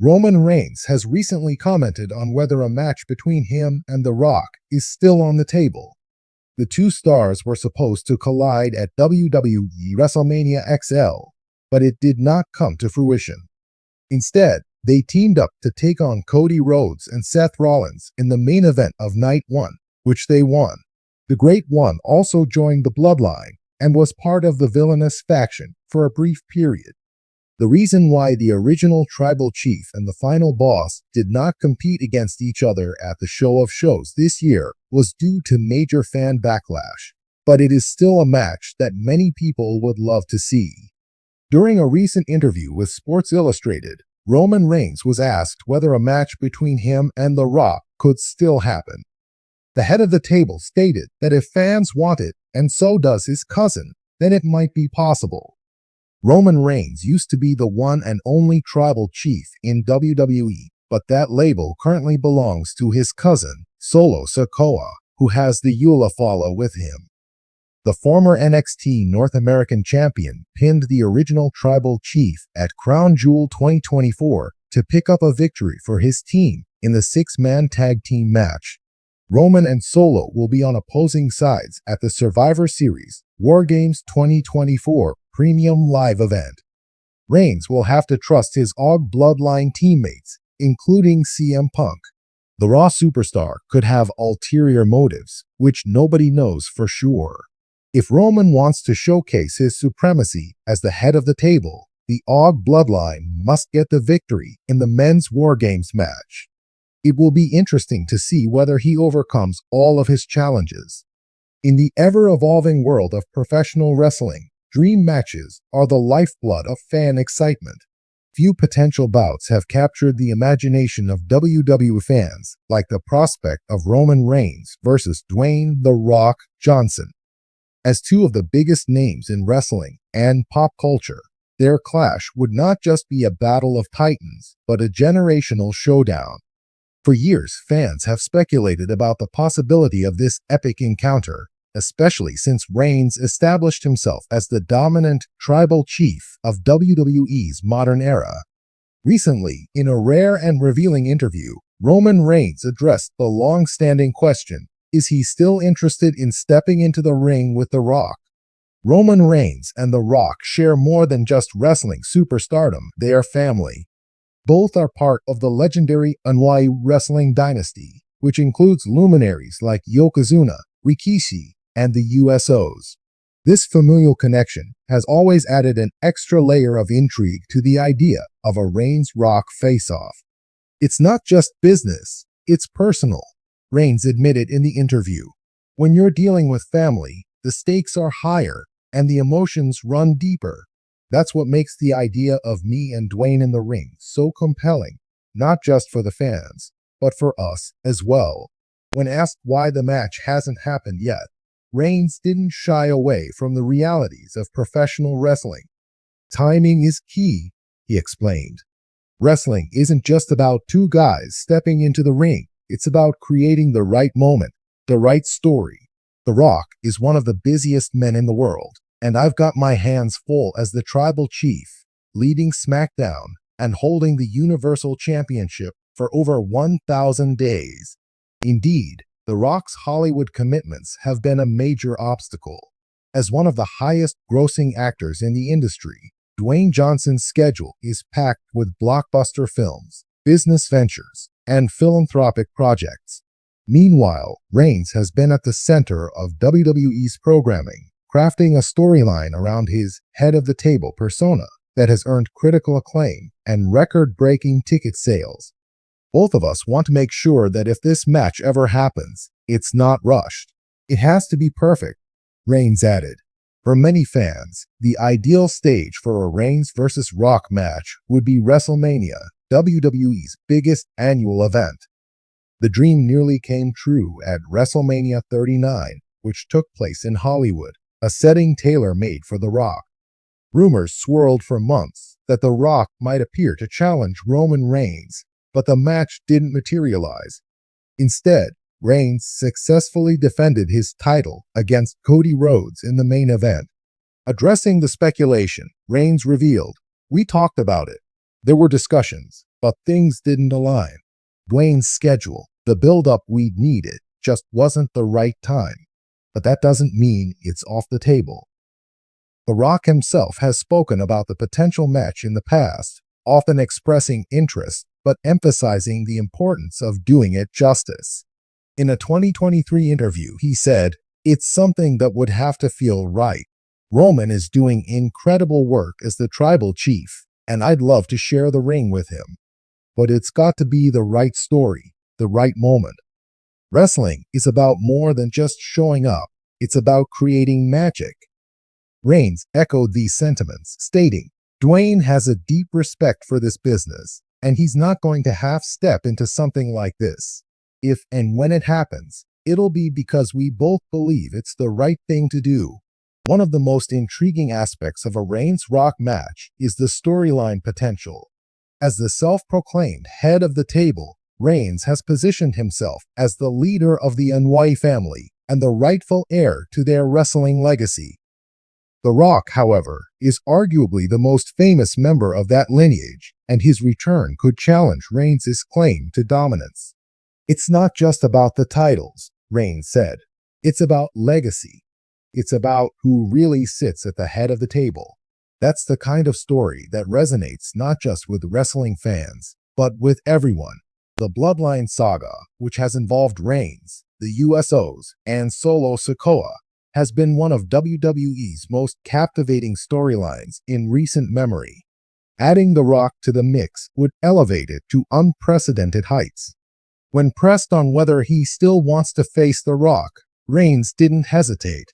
Roman Reigns has recently commented on whether a match between him and The Rock is still on the table. The two stars were supposed to collide at WWE WrestleMania XL, but it did not come to fruition. Instead, they teamed up to take on Cody Rhodes and Seth Rollins in the main event of Night 1, which they won. The Great One also joined the Bloodline and was part of the villainous faction for a brief period. The reason why the original tribal chief and the final boss did not compete against each other at the Show of Shows this year was due to major fan backlash, but it is still a match that many people would love to see. During a recent interview with Sports Illustrated, Roman Reigns was asked whether a match between him and The Rock could still happen. The head of the table stated that if fans want it, and so does his cousin, then it might be possible. Roman Reigns used to be the one and only tribal chief in WWE, but that label currently belongs to his cousin, Solo Sikoa, who has the Eula follow with him. The former NXT North American champion pinned the original tribal chief at Crown Jewel 2024 to pick up a victory for his team in the six-man tag team match. Roman and Solo will be on opposing sides at the Survivor Series War Games 2024 Premium Live event. Reigns will have to trust his Og Bloodline teammates, including CM Punk. The Raw superstar could have ulterior motives, which nobody knows for sure. If Roman wants to showcase his supremacy as the head of the table, the Og Bloodline must get the victory in the men's War Games match. It will be interesting to see whether he overcomes all of his challenges. In the ever-evolving world of professional wrestling, dream matches are the lifeblood of fan excitement. Few potential bouts have captured the imagination of WWE fans like the prospect of Roman Reigns versus Dwayne "The Rock" Johnson. As two of the biggest names in wrestling and pop culture, their clash would not just be a battle of titans, but a generational showdown. For years, fans have speculated about the possibility of this epic encounter, especially since Reigns established himself as the dominant tribal chief of WWE's modern era. Recently, in a rare and revealing interview, Roman Reigns addressed the long-standing question, is he still interested in stepping into the ring with The Rock? Roman Reigns and The Rock share more than just wrestling superstardom, they are family. Both are part of the legendary Wwe wrestling dynasty, which includes luminaries like Yokozuna, Rikishi, and the USOs. This familial connection has always added an extra layer of intrigue to the idea of a Reigns-Rock face-off. It's not just business, it's personal, Reigns admitted in the interview. When you're dealing with family, the stakes are higher and the emotions run deeper. That's what makes the idea of me and Dwayne in the ring so compelling, not just for the fans, but for us as well. When asked why the match hasn't happened yet, Reigns didn't shy away from the realities of professional wrestling. Timing is key, he explained. Wrestling isn't just about two guys stepping into the ring. It's about creating the right moment, the right story. The Rock is one of the busiest men in the world, and I've got my hands full as the tribal chief, leading SmackDown and holding the Universal Championship for over 1,000 days. Indeed, The Rock's Hollywood commitments have been a major obstacle. As one of the highest-grossing actors in the industry, Dwayne Johnson's schedule is packed with blockbuster films, business ventures, and philanthropic projects. Meanwhile, Reigns has been at the center of WWE's programming, crafting a storyline around his head-of-the-table persona that has earned critical acclaim and record-breaking ticket sales. Both of us want to make sure that if this match ever happens, it's not rushed. It has to be perfect, Reigns added. For many fans, the ideal stage for a Reigns vs. Rock match would be WrestleMania, WWE's biggest annual event. The dream nearly came true at WrestleMania 39, which took place in Hollywood, a setting tailor-made for The Rock. Rumors swirled for months that The Rock might appear to challenge Roman Reigns, but the match didn't materialize. Instead, Reigns successfully defended his title against Cody Rhodes in the main event. Addressing the speculation, Reigns revealed, "We talked about it. There were discussions. But things didn't align. Dwayne's schedule, the build-up we needed, just wasn't the right time. But that doesn't mean it's off the table. The Rock himself has spoken about the potential match in the past, often expressing interest but emphasizing the importance of doing it justice. In a 2023 interview, he said, "It's something that would have to feel right. Roman is doing incredible work as the tribal chief, and I'd love to share the ring with him. But it's got to be the right story, the right moment." Wrestling is about more than just showing up. It's about creating magic. Reigns echoed these sentiments, stating, "Dwayne has a deep respect for this business, and he's not going to half-step into something like this. If and when it happens, it'll be because we both believe it's the right thing to do." One of the most intriguing aspects of a Reigns-Rock match is the storyline potential. As the self-proclaimed head of the table, Reigns has positioned himself as the leader of the Wwe family and the rightful heir to their wrestling legacy. The Rock, however, is arguably the most famous member of that lineage, and his return could challenge Reigns' claim to dominance. "It's not just about the titles," Reigns said. "It's about legacy. It's about who really sits at the head of the table." That's the kind of story that resonates not just with wrestling fans, but with everyone. The Bloodline saga, which has involved Reigns, the USOs, and Solo Sikoa, has been one of WWE's most captivating storylines in recent memory. Adding The Rock to the mix would elevate it to unprecedented heights. When pressed on whether he still wants to face The Rock, Reigns didn't hesitate.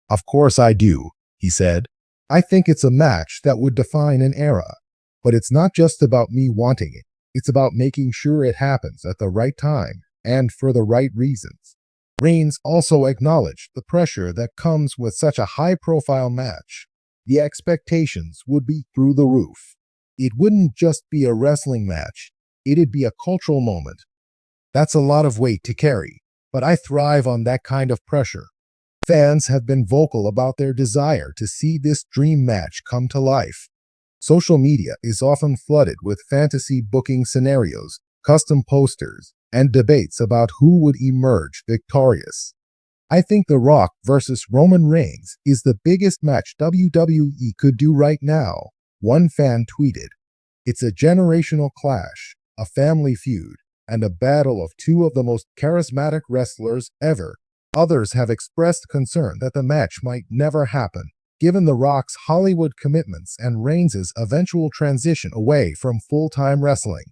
"Of course I do," he said. "I think it's a match that would define an era. But it's not just about me wanting it. It's about making sure it happens at the right time and for the right reasons." Reigns also acknowledged the pressure that comes with such a high-profile match. The expectations would be through the roof. It wouldn't just be a wrestling match. It'd be a cultural moment. That's a lot of weight to carry, but I thrive on that kind of pressure. Fans have been vocal about their desire to see this dream match come to life. Social media is often flooded with fantasy booking scenarios, custom posters, and debates about who would emerge victorious. "I think The Rock versus Roman Reigns is the biggest match WWE could do right now," one fan tweeted. "It's a generational clash, a family feud, and a battle of two of the most charismatic wrestlers ever." Others have expressed concern that the match might never happen, given The Rock's Hollywood commitments and Reigns' eventual transition away from full-time wrestling.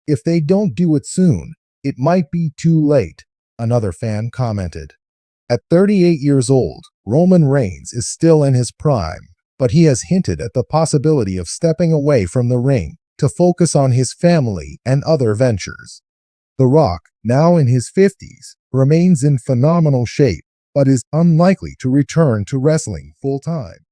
"If they don't do it soon, it might be too late," another fan commented. At 38 years old, Roman Reigns is still in his prime, but he has hinted at the possibility of stepping away from the ring to focus on his family and other ventures. The Rock, now in his 50s, remains in phenomenal shape, but is unlikely to return to wrestling full-time.